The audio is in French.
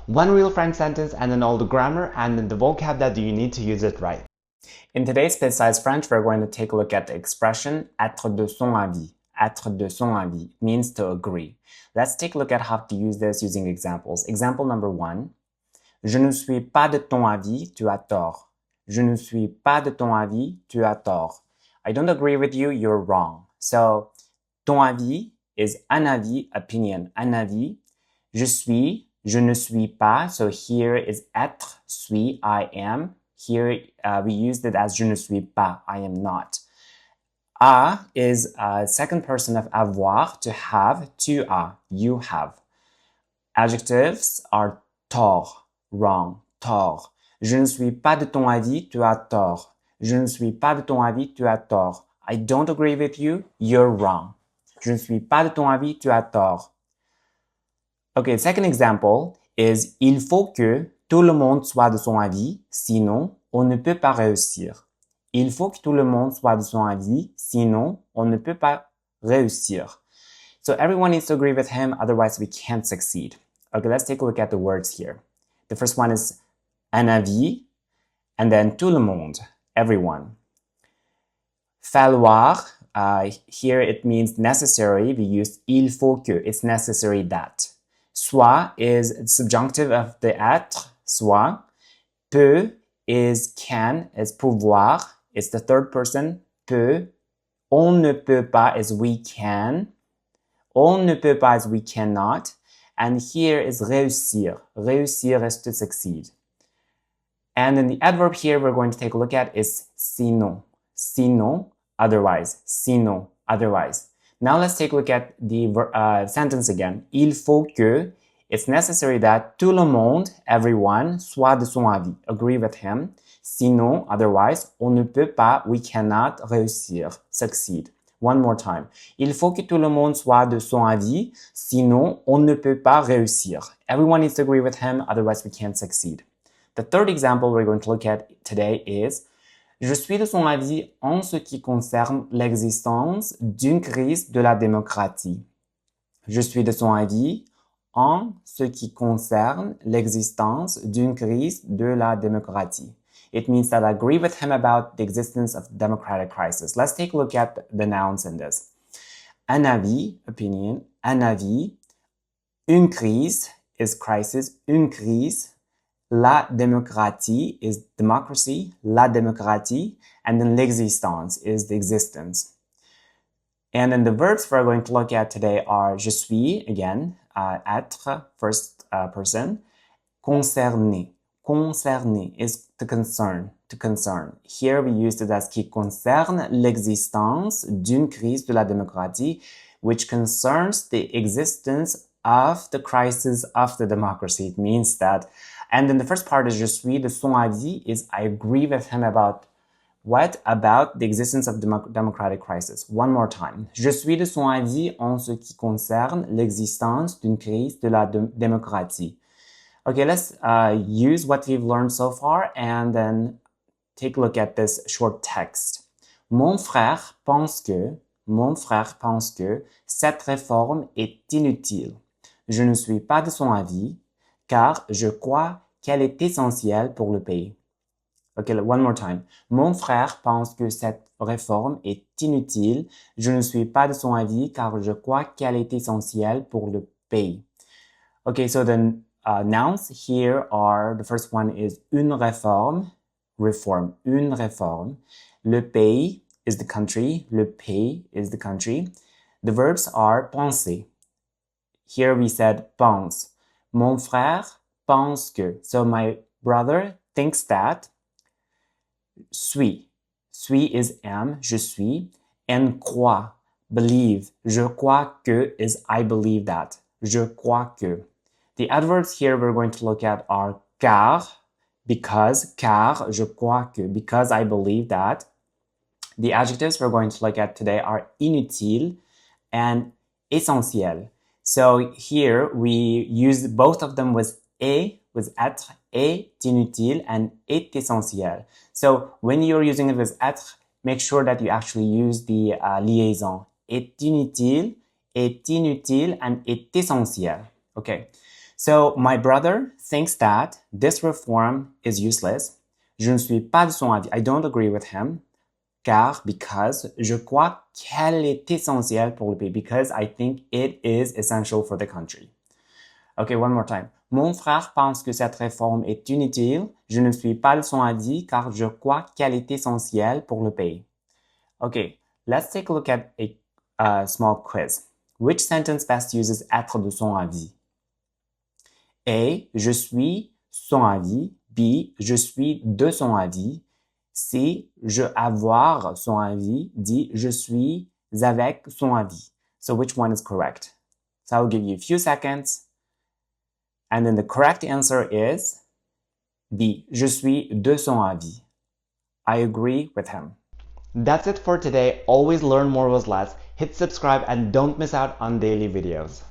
One real French sentence and then all the grammar and then the vocab that you need to use it right. In today's BitSize French, we're going to take a look at the expression être de son avis. Être de son avis means to agree. Let's take a look at how to use this using examples. Example number 1. Je ne suis pas de ton avis, tu as tort. Je ne suis pas de ton avis, tu as tort. I don't agree with you, you're wrong. So, ton avis is un avis, opinion, un avis. Je suis, je ne suis pas. So here is être, suis, I am. Here we used it as je ne suis pas, I am not. A is a second person of avoir, to have, tu as, you have. Adjectives are tort, wrong, tort. Je ne suis pas de ton avis, tu as tort. Je ne suis pas de ton avis, tu as tort. I don't agree with you, you're wrong. Je ne suis pas de ton avis, tu as tort. Okay, second example is il faut que tout le monde soit de son avis, sinon on ne peut pas réussir. Il faut que tout le monde soit de son avis, sinon on ne peut pas réussir. So everyone needs to agree with him, otherwise we can't succeed. Okay, let's take a look at the words here. The first one is un avis, and then tout le monde, everyone. Falloir, here it means necessary. We use il faut que, it's necessary that. Soit is subjunctive of the être, soit. Peut is can, is pouvoir, it's the third person, peut. On ne peut pas is we can. On ne peut pas is we cannot. And here is réussir. Réussir is to succeed. And then the adverb here we're going to take a look at is sinon. Sinon, otherwise. Sinon, otherwise. Now let's take a look at the sentence again. Il faut que, it's necessary that tout le monde, everyone, soit de son avis. Agree with him. Sinon, otherwise, on ne peut pas, we cannot réussir, succeed. One more time. Il faut que tout le monde soit de son avis, sinon on ne peut pas réussir. Everyone needs to agree with him, otherwise we can't succeed. The third example we're going to look at today is je suis de son avis en ce qui concerne l'existence d'une crise de la démocratie. Je suis de son avis en ce qui concerne l'existence d'une crise de la démocratie. It means that I agree with him about the existence of democratic crisis. Let's take a look at the nouns in this. Un avis, opinion, un avis. Une crise is crisis, une crise. La démocratie is democracy, la démocratie. And then l'existence is the existence. And then the verbs we're going to look at today are je suis, again, être, first person. Concerné. Concerné is to concern, to concern. Here we used it as qui concerne l'existence d'une crise de la démocratie, which concerns the existence of the crisis of the democracy. It means that, and then the first part is je suis de son avis is I agree with him about what? About the existence of democratic crisis. One more time. Je suis de son avis en ce qui concerne l'existence d'une crise de la démocratie. Okay, let's use what we've learned so far and then take a look at this short text. Mon frère pense que cette réforme est inutile. Je ne suis pas de son avis car je crois qu'elle est essentielle pour le pays. Okay, one more time. Mon frère pense que cette réforme est inutile. Je ne suis pas de son avis car je crois qu'elle est essentielle pour le pays. Okay, so then nouns here are, the first one is une réforme, reform, une réforme. Le pays is the country, le pays is the country. The verbs are penser. Here we said pense. Mon frère pense que. So my brother thinks that. Suis. Suis is am, je suis. And crois, believe. Je crois que is I believe that. Je crois que. The adverbs here we're going to look at are car, because, car, je crois que, because I believe that. The adjectives we're going to look at today are inutile and essentiel. So here we use both of them with être, est inutile and est essentiel. So when you're using it with être, make sure that you actually use the liaison. Est inutile, and est essentiel. Okay. So, my brother thinks that this reform is useless. Je ne suis pas de son avis. I don't agree with him. Because je crois qu'elle est essentielle pour le pays. Because I think it is essential for the country. Okay, one more time. Mon frère pense que cette réforme est inutile. Je ne suis pas de son avis car je crois qu'elle est essentielle pour le pays. Okay, let's take a look at a small quiz. Which sentence best uses être de son avis? A. Je suis son avis. B. Je suis de son avis. C. Je avoir son avis. D. Je suis avec son avis. So which one is correct? So I'll give you a few seconds. And then the correct answer is B. Je suis de son avis. I agree with him. That's it for today. Always learn more was less. Hit subscribe and don't miss out on daily videos.